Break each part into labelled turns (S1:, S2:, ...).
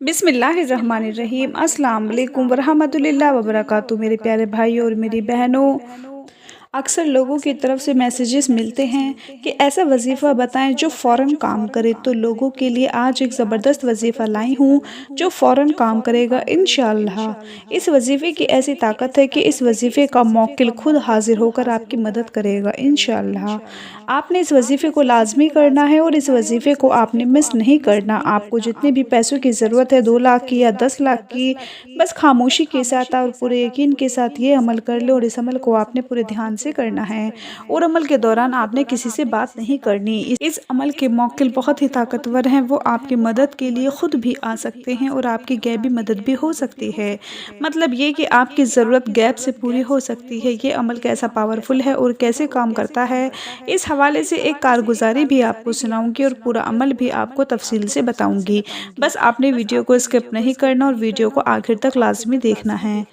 S1: बिस्मिल्लाहिर्रहमानिर्रहीम। अस्सलाम वालेकुम वरहमतुल्लाहि वबरकातुहू। मेरे प्यारे भाई और मेरी बहनों, अक्सर लोगों की तरफ से मैसेजेस मिलते हैं कि ऐसा वजीफ़ा बताएं जो फ़ौरन काम करे। तो लोगों के लिए आज एक ज़बरदस्त वजीफ़ा लाई हूँ जो फ़ौरन काम करेगा इंशाअल्लाह। इस वजीफ़े की ऐसी ताकत है कि इस वजीफ़े का मौक्किल खुद हाजिर होकर आपकी मदद करेगा इंशाअल्लाह। आपने इस वजीफ़े को लाजमी करना है और इस वजीफ़े को आपने मिस नहीं करना। आपको जितने भी पैसों की ज़रूरत है, 2 लाख की या 10 लाख की, बस खामोशी के साथ और पूरे यकीन के साथ ये अमल कर लो। और इस अमल को आपने पूरे ध्यान से करना है और अमल के दौरान आपने किसी से बात नहीं करनी। इस अमल के मौक्किल बहुत ही ताकतवर हैं। वो आपकी मदद के लिए खुद भी आ सकते हैं और आपकी गैबी मदद भी हो सकती है। मतलब ये कि आपकी ज़रूरत गैब से पूरी हो सकती है। ये अमल कैसा पावरफुल है और कैसे काम करता है, इस हवाले से एक कारगुजारी भी आपको सुनाऊंगी और पूरा अमल भी आपको तफसील से बताऊंगी। बस आपने वीडियो को स्किप नहीं करना और वीडियो को आखिर तक लाजमी देखना है।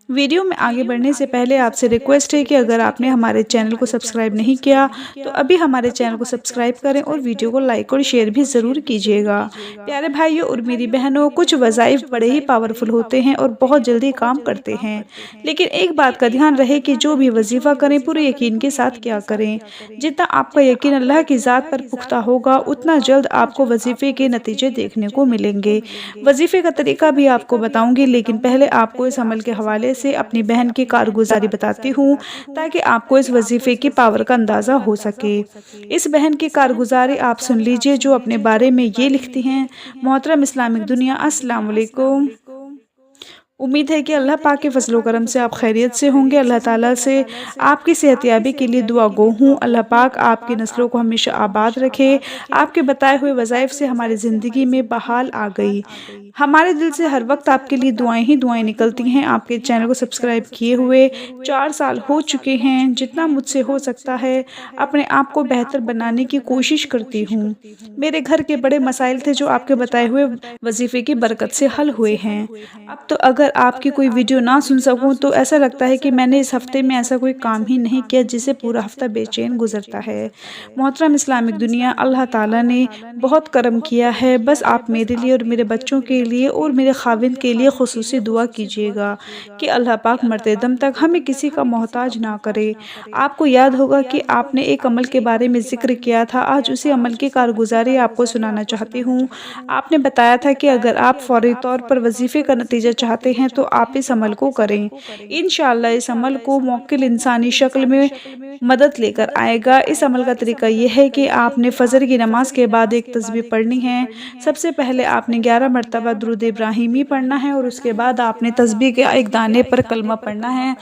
S1: वीडियो में आगे बढ़ने से पहले आपसे रिक्वेस्ट है कि अगर आपने हमारे चैनल को सब्सक्राइब नहीं किया तो अभी हमारे चैनल को सब्सक्राइब करें और वीडियो को लाइक और शेयर भी ज़रूर कीजिएगा। प्यारे भाइयों और मेरी बहनों, कुछ वज़ाइफ बड़े ही पावरफुल होते हैं और बहुत जल्दी काम करते हैं, लेकिन एक बात का ध्यान रहे कि जो भी वजीफ़ा करें पूरे यकीन के साथ क्या करें। जितना आपका यकीन अल्लाह की ज़ात पर पुख्ता होगा, उतना जल्द आपको वजीफ़े के नतीजे देखने को मिलेंगे। वजीफ़े का तरीका भी आपको बताऊंगी, लेकिन पहले आपको इस अमल के हवाले से अपनी बहन की कारगुजारी बताती हूँ ताकि आपको इस वजीफ़े की पावर का अंदाज़ा हो सके। इस बहन की कारगुजारी आप सुन लीजिए जो अपने बारे में ये लिखती हैं। मोहतरम इस्लामिक दुनिया, अस्सलाम वालेकुम। उम्मीद है कि अल्लाह पाक के फजलो करम से आप खैरियत से होंगे। अल्लाह ताला से आपकी सेहतयाबी के लिए दुआ गो हूँ। अल्लाह पाक आपकी नस्लों को हमेशा आबाद रखे। आपके बताए हुए वज़ाइफ से हमारी ज़िंदगी में बहाल आ गई। हमारे दिल से हर वक्त आपके लिए दुआएं ही दुआएं निकलती हैं। आपके चैनल को सब्सक्राइब किए हुए 4 साल हो चुके हैं। जितना मुझसे हो सकता है अपने आप को बेहतर बनाने की कोशिश करती हूँ। मेरे घर के बड़े मसाइल थे जो आपके बताए हुए वजीफ़े की बरकत से हल हुए हैं। अब तो अगर आपकी कोई वीडियो ना सुन सकूं तो ऐसा लगता है कि मैंने इस हफ्ते में ऐसा कोई काम ही नहीं किया जिससे पूरा हफ्ता बेचैन गुजरता है। मोहतरम इस्लामिक दुनिया, अल्लाह ताला ने बहुत करम किया है। बस आप मेरे लिए और मेरे बच्चों के लिए और मेरे खाविंद के लिए खुसूसी दुआ कीजिएगा कि अल्लाह पाक मरते दम तक हमें किसी का मोहताज ना करे। आपको याद होगा कि आपने एक अमल के बारे में जिक्र किया था। आज उसी अमल की कारगुजारी आपको सुनाना चाहती हूँ। आपने बताया था कि अगर आप फौरी तौर पर वजीफ़े का नतीजा चाहते हैं तो आप इस अमल को करें। इंशाअल्लाह इस अमल को मौक्किल इंसानी शक्ल में मदद लेकर आएगा। इस अमल का तरीका यह है कि आपने फ़जर की नमाज के बाद एक तस्बीह पढ़नी है। सबसे पहले आपने 11 मरतबा दुरूद इब्राहिमी पढ़ना है और उसके बाद आपने तस्बीह के एक दाने पर कलमा पढ़ना है,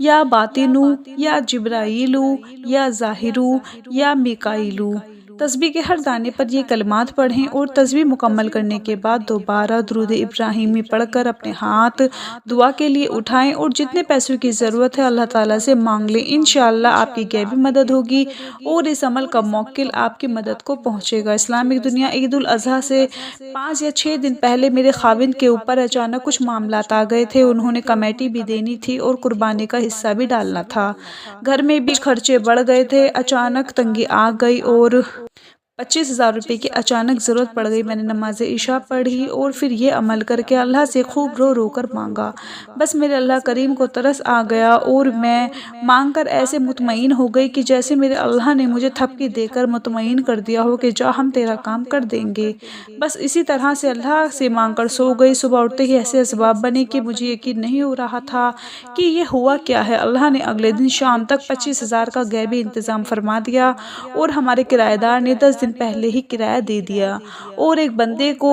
S1: या बातिनू, या जिब्राइलू, या ज़ाहिरू, या मिकाइलू। तस्बीह के हर दाने पर ये कलमात पढ़ें और तस्बीह मुकम्मल करने के बाद दोबारा दुरूद इब्राहिमी पढ़कर अपने हाथ दुआ के लिए उठाएं और जितने पैसों की ज़रूरत है अल्लाह ताला से मांग लें। इंशाअल्लाह आपकी गैबी मदद होगी और इस अमल का मौक्किल आपकी मदद को पहुँचेगा। इस्लामिक दुनिया, ईद उल अज़हा से 5 या 6 दिन पहले मेरे खाविंद के ऊपर अचानक कुछ मामलात आ गए थे। उन्होंने कमेटी भी देनी थी और कुर्बानी का हिस्सा भी डालना था। घर में भी खर्चे बढ़ गए थे। अचानक तंगी आ गई और 25,000 रुपये की अचानक ज़रूरत पड़ गई। मैंने नमाज इशा पढ़ी और फिर ये अमल करके अल्लाह से खूब रो रो कर मांगा। बस मेरे अल्लाह करीम को तरस आ गया और मैं मांग कर ऐसे मुतमईन हो गई कि जैसे मेरे अल्लाह ने मुझे थपकी देकर मुतमईन कर दिया हो कि जा हम तेरा काम कर देंगे। बस इसी तरह से अल्लाह से मांग कर सो गई। सुबह उठते ही ऐसे असबाब बने कि मुझे यकीन नहीं हो रहा था कि ये हुआ क्या है। अल्लाह ने अगले दिन शाम तक 25,000 का गैबी इंतज़ाम फरमा दिया और हमारे किराएदार ने 10 दिन पहले ही किराया दे दिया। और एक बंदे को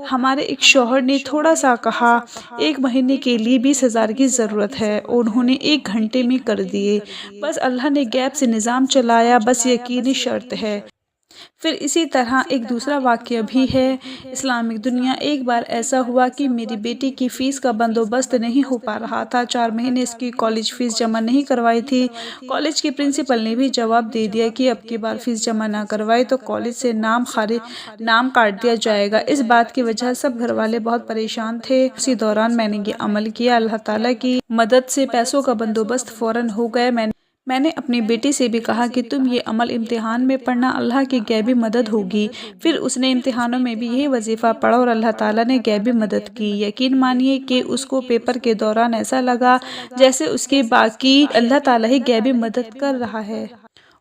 S1: हमारे एक शौहर ने थोड़ा सा कहा 1 महीने के लिए 20,000 की ज़रूरत है और उन्होंने 1 घंटे में कर दिए। बस अल्लाह ने गैब से निज़ाम चलाया, बस यकीनी शर्त है। फिर इसी तरह एक दूसरा वाक़या भी है। इस्लामिक दुनिया, एक बार ऐसा हुआ कि मेरी बेटी की फ़ीस का बंदोबस्त नहीं हो पा रहा था। 4 महीने इसकी कॉलेज फ़ीस जमा नहीं करवाई थी। कॉलेज की प्रिंसिपल ने भी जवाब दे दिया कि अब की बार फ़ीस जमा ना करवाए तो कॉलेज से नाम काट दिया जाएगा। इस बात की वजह सब घर वाले बहुत परेशान थे। उसी दौरान मैंने ये अमल किया। अल्लाह ताला की मदद से पैसों का बंदोबस्त फ़ौरन हो गया। میں نے اپنی بیٹی سے بھی کہا کہ تم یہ عمل امتحان میں پڑھنا، اللہ کی غیبی مدد ہوگی۔ پھر اس نے امتحانوں میں بھی یہی وظیفہ پڑھا اور اللہ تعالیٰ نے غیبی مدد کی۔ یقین مانیے کہ اس کو پیپر کے دوران ایسا لگا جیسے اس کی باقی اللہ تعالیٰ ہی غیبی مدد کر رہا ہے،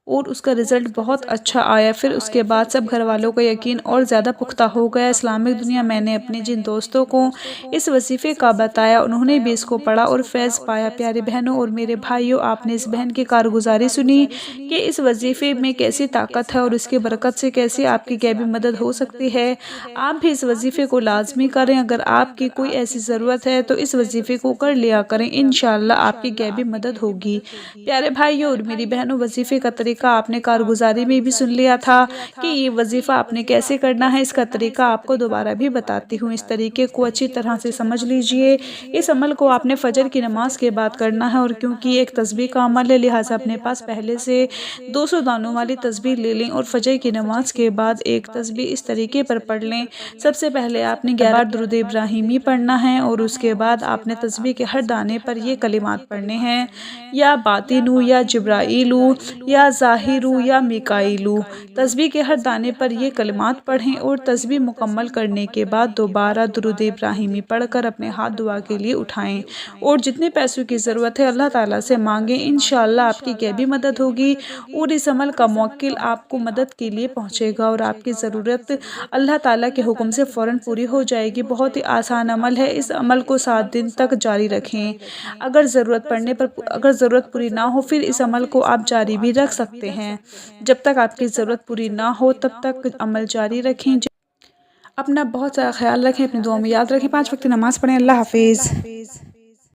S1: اور اس کا رزلٹ بہت اچھا آیا۔ پھر اس کے بعد سب گھر والوں کا یقین اور زیادہ پختہ ہو گیا۔ اسلامک دنیا میں نے اپنے جن دوستوں کو اس وظیفے کا بتایا، انہوں نے بھی اس کو پڑھا اور فیض پایا۔ پیارے بہنوں اور میرے بھائیوں، آپ نے اس بہن کی کارگزاری سنی کہ اس وظیفے میں کیسی طاقت ہے اور اس کی برکت سے کیسے آپ کی غیبی مدد ہو سکتی ہے۔ آپ بھی اس وظیفے کو لازمی کریں۔ اگر آپ کی کوئی ایسی ضرورت ہے تو اس وظیفے کو کر لیا کریں، انشاءاللہ آپ کی غیبی مدد ہوگی۔ پیارے بھائیوں اور میری بہنوں، وظیفے کا طریقہ آپ نے کارگزاری میں بھی سن لیا تھا کہ یہ وظیفہ آپ نے کیسے کرنا ہے۔ اس کا طریقہ آپ کو دوبارہ بھی بتاتی ہوں، اس طریقے کو اچھی طرح سے سمجھ لیجئے۔ اس عمل کو آپ نے فجر کی نماز کے بعد کرنا ہے، اور کیونکہ یہ ایک تسبیح کا عمل ہے لہٰذا اپنے پاس پہلے سے 200 دانوں والی تسبیح لے لیں اور فجر کی نماز کے بعد ایک تسبیح اس طریقے پر پڑھ لیں۔ سب سے پہلے آپ نے 11 بار درود ابراہیمی پڑھنا ہے، اور اس کے بعد آپ نے تسبیح کے ہر دانے پر یہ کلمات پڑھنے ہیں: یا باطنو یا جبرائیلو یا ظاہرو یا میکائیلو۔ تسبیح کے ہر دانے پر یہ کلمات پڑھیں اور تسبیح مکمل کرنے کے بعد دوبارہ درود ابراہیمی پڑھ کر اپنے ہاتھ دعا کے لیے اٹھائیں، اور جتنے پیسوں کی ضرورت ہے اللہ تعالیٰ سے مانگیں، انشاءاللہ آپ کی غیبی مدد ہوگی، اور اس عمل کا موکل آپ کو مدد کے لیے پہنچے گا، اور آپ کی ضرورت اللہ تعالیٰ کے حکم سے فوراً پوری ہو جائے گی۔ بہت ہی آسان عمل ہے، اس عمل کو 7 دن تک جاری رکھیں۔ اگر ضرورت پوری نہ ہو پھر اس عمل کو آپ جاری بھی رکھ سکتے ہیں۔ جب تک آپ کی ضرورت پوری نہ ہو تب تک عمل جاری رکھیں۔ اپنا بہت سارا خیال رکھیں، اپنی دعاؤں میں یاد رکھیں، 5 وقت نماز پڑھیں۔ اللہ حافظ۔